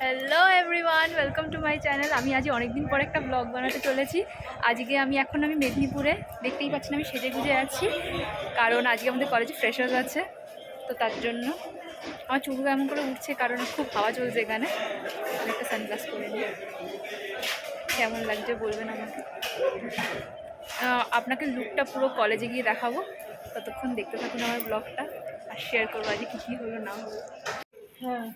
Hello everyone, welcome to my channel. আমি আজ অনেক দিন পর একটা ব্লগ বানাতে চলেছি। আজকে এখন আমি মেদিনীপুরে, দেখতেই পাচ্ছেন আমি সেজে গুজে আছি, কারণ আজকে আমাদের কলেজে ফ্রেশার্স আছে। তো তার জন্য আমার চুলগুলো এমন করে উঠছে কারণ খুব হাওয়া চলছে এখানে। আমি একটা সানগ্লাস করে নিই, কেমন লাগছে বলবেন আমাকে। আপনাকে লুকটা পুরো কলেজে গিয়ে দেখাবো, ততক্ষণ দেখতে থাকুন আমার ব্লগটা আর শেয়ার করবো আজকে কী কী হলো না হলো। হ্যাঁ,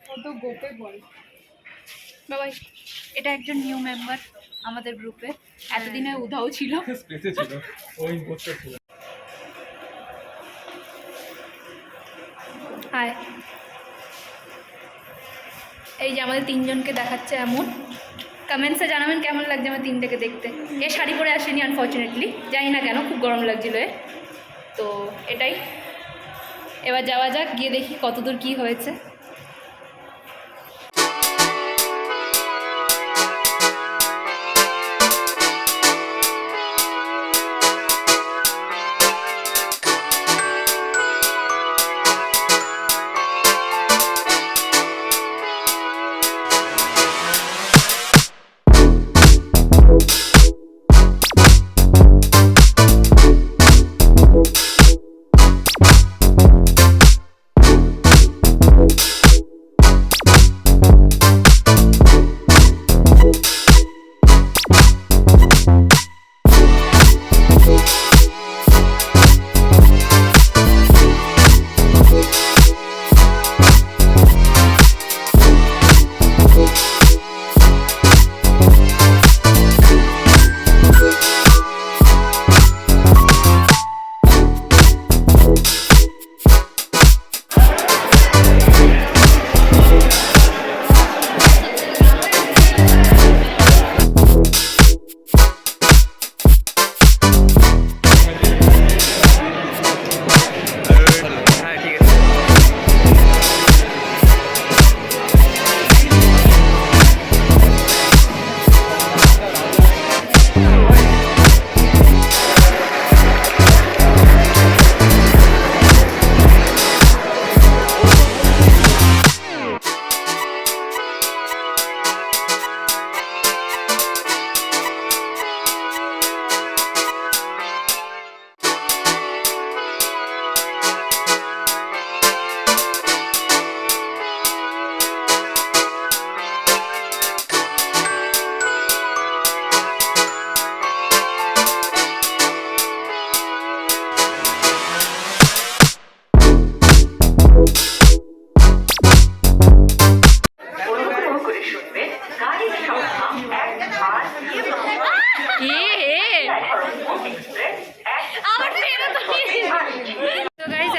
কত গোপে বল বাবাই। এটা একজন নিউ মেম্বার আমাদের গ্রুপে, এতদিনে উধাও ছিল। হাই, এই যে আমাদের তিনজনকে দেখাচ্ছে এমন। কমেন্টসে জানাবেন কেমন লাগছে আমার তিনটাকে দেখতে। এ শাড়ি পরে আসেনি আনফর্চুনেটলি, জানি না কেন, খুব গরম লাগছিল এ। তো এটাই, এবার যাওয়া যাক, গিয়ে দেখি কতদূর কি হয়েছে।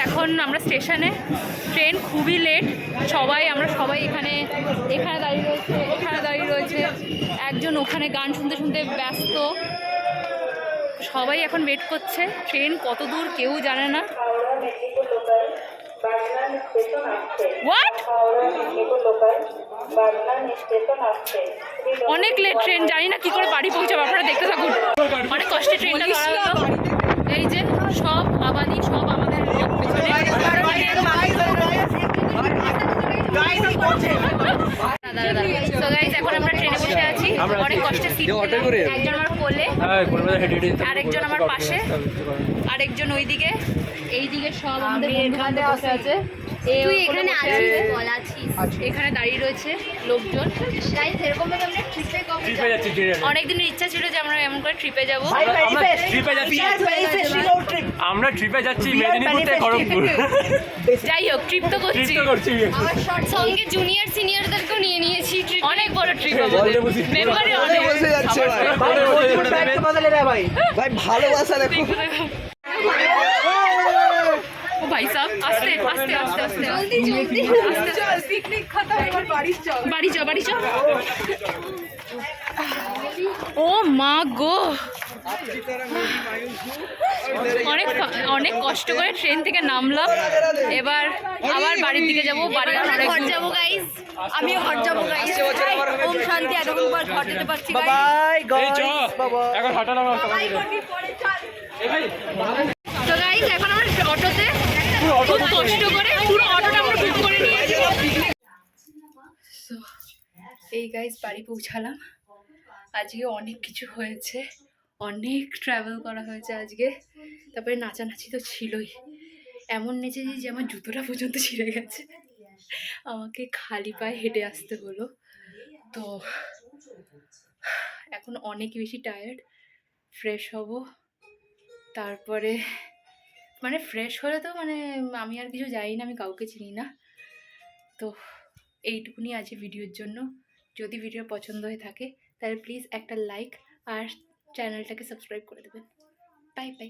এখন আমরা স্টেশনে, ট্রেন খুবই লেট। আমরা সবাই এখানে দাঁড়িয়ে রয়েছে, একজন ওখানে গান শুনতে শুনতে ব্যস্ত। সবাই এখন ওয়েট করছে, ট্রেন কত দূর কেউ জানে না। হোয়াট, অনেক লেট ট্রেন, জানি না কি করে বাড়ি পৌঁছাবো, আপনারা দেখতে থাকুন। অনেক কষ্টে ট্রেনটা ধরা হলো। এই যে সব আবাদি, সব আমাদের পেছনে। তো গাইস, এখন আমরা ট্রেনে বসে আছি, অনেক কষ্টে সিট। একজন আমার কোলে, আরেকজন আমার পাশে, আরেকজন ওইদিকে, এইদিকে সব আমাদের বন্ধু বসে আছে। তুই এখানে এখানে দাঁড়িয়ে রয়েছে লোকজন। অনেকদিনের ইচ্ছা ছিল যে আমরা এমন করে ট্রিপে যাবো। আমরা ট্রিপে যাচ্ছি মেদিনীপুর থেকে খড়গপুর। যাই হোক, ট্রিপ তো করছি, সঙ্গে জুনিয়র সিনিয়রদেরকেও নিয়ে নিয়েছি। অনেক বড় ট্রিপ আমাদের, মেম্বারে অনেক ভাই ভালোবাসা দেখো। ও ভাই সাহেব, আস্তে আস্তে আস্তে আস্তে জলদি জলদি চল, পিকনিক খতম, এবার বাড়ি চ। ও মা গো, অনেক কষ্ট করে ট্রেন থেকে নামলাম। এবার আবার বাড়ির দিকে যাবো। ঘর যাবো গাইস, আমিও ঘর যাবো গাইস। ওম শান্তি, এতক্ষণ পর ঘর যেতে পারছি গাইস। বাই গাইস, এখন হাঁটা নামা। তো গাইস, এখন আমরা অটোতে খুব কষ্ট করে পুরো অটোটা আমরা বুক করে নিয়েছি। এই গাইজ বাড়ি পৌঁছালাম। আজকে অনেক কিছু হয়েছে, অনেক ট্রাভেল করা হয়েছে আজকে। তারপরে নাচানাচি তো ছিলই, এমন নেচেছি যে আমার জুতোটা পর্যন্ত ছিঁড়ে গেছে। আমাকে খালি পায়ে হেঁটে আসতে হলো। তো এখন অনেক বেশি টায়ার্ড, ফ্রেশ হব, তারপরে মানে ফ্রেশ হলে তো মানে আমি আর কিছু জানি না, আমি কাউকে চিনি না। তো এইটুকুনি আছে ভিডিওর জন্য। যদি ভিডিও পছন্দ হয়ে থাকে তাহলে প্লিজ একটা লাইক আর চ্যানেলটাকে সাবস্ক্রাইব করে দেবেন। Bye bye.